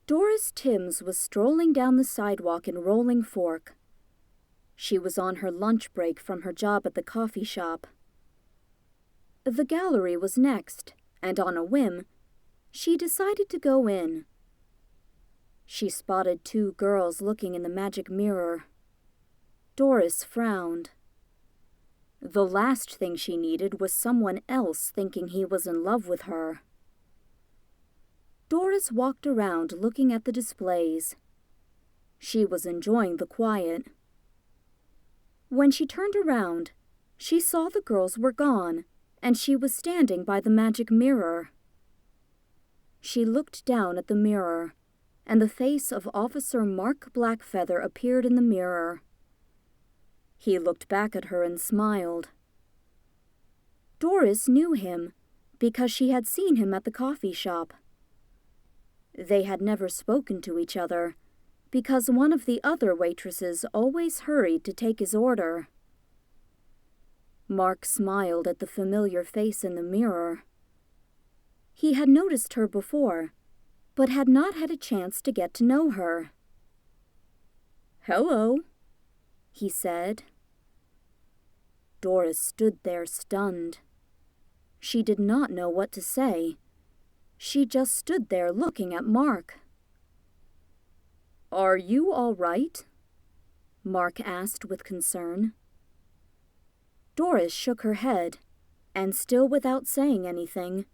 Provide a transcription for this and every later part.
Doris Timms was strolling down the sidewalk in Rolling Fork. She was on her lunch break from her job at the coffee shop. The gallery was next, and on a whim, she decided to go in. She spotted two girls looking in the magic mirror. Doris frowned. The last thing she needed was someone else thinking he was in love with her. Doris walked around looking at the displays. She was enjoying the quiet. When she turned around, she saw the girls were gone, and she was standing by the magic mirror. She looked down at the mirror, and the face of Officer Mark Blackfeather appeared in the mirror. He looked back at her and smiled. Doris knew him because she had seen him at the coffee shop. They had never spoken to each other because one of the other waitresses always hurried to take his order. Mark smiled at the familiar face in the mirror. He had noticed her before, but had not had a chance to get to know her. "Hello," he said. Doris stood there stunned. She did not know what to say. She just stood there looking at Mark. "Are you all right?" Mark asked with concern. Doris shook her head, and still without saying anything,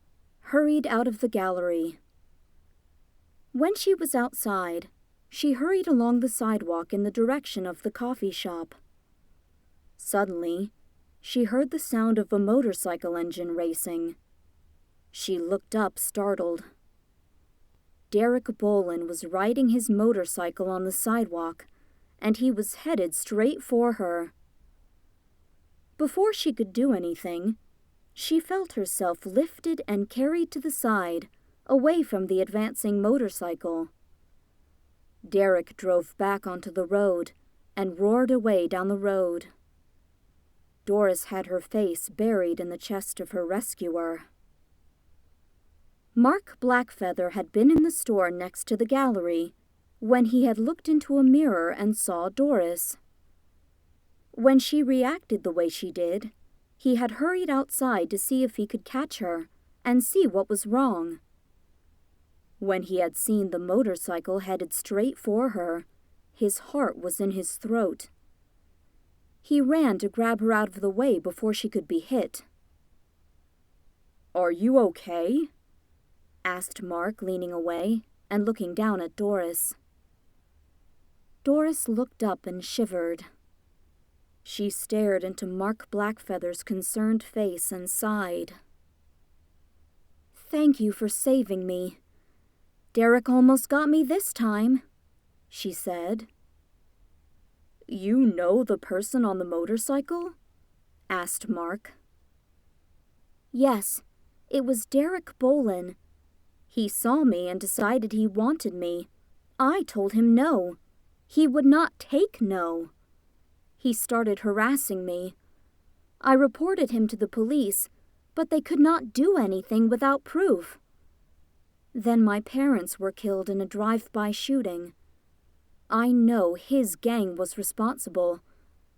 hurried out of the gallery. When she was outside, she hurried along the sidewalk in the direction of the coffee shop. Suddenly, she heard the sound of a motorcycle engine racing. She looked up, startled. Derrick Bolin was riding his motorcycle on the sidewalk, and he was headed straight for her. Before she could do anything, she felt herself lifted and carried to the side, away from the advancing motorcycle. Derrick drove back onto the road and roared away down the road. Doris had her face buried in the chest of her rescuer. Mark Blackfeather had been in the store next to the gallery when he had looked into a mirror and saw Doris. When she reacted the way she did, he had hurried outside to see if he could catch her and see what was wrong. When he had seen the motorcycle headed straight for her, his heart was in his throat. He ran to grab her out of the way before she could be hit. "Are you okay?" asked Mark, leaning away and looking down at Doris. Doris looked up and shivered. She stared into Mark Blackfeather's concerned face and sighed. "Thank you for saving me. Derrick almost got me this time," she said. "You know the person on the motorcycle?" asked Mark. "Yes, it was Derrick Bolin. He saw me and decided he wanted me. I told him no. He would not take no. He started harassing me. I reported him to the police, but they could not do anything without proof. Then my parents were killed in a drive-by shooting. I know his gang was responsible,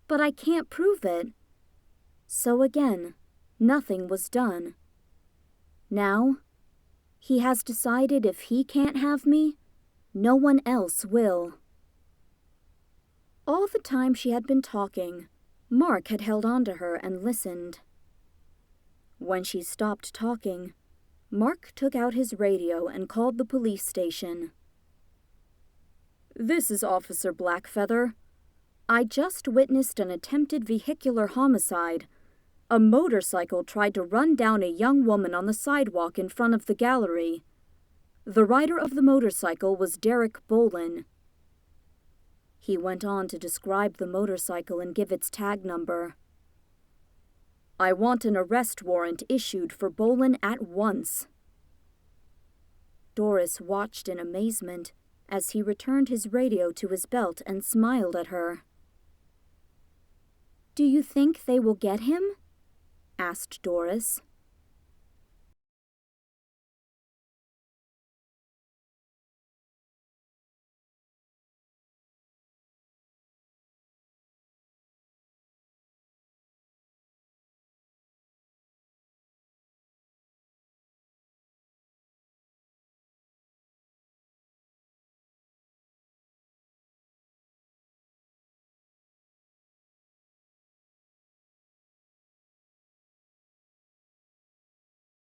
but I can't prove it. So again, nothing was done. Now, he has decided if he can't have me, no one else will." All the time she had been talking, Mark had held on to her and listened. When she stopped talking, Mark took out his radio and called the police station. "This is Officer Blackfeather. I just witnessed an attempted vehicular homicide. A motorcycle tried to run down a young woman on the sidewalk in front of the gallery. The rider of the motorcycle was Derrick Bolin." He went on to describe the motorcycle and give its tag number. "I want an arrest warrant issued for Bolin at once." Doris watched in amazement as he returned his radio to his belt and smiled at her. "Do you think they will get him?" asked Doris.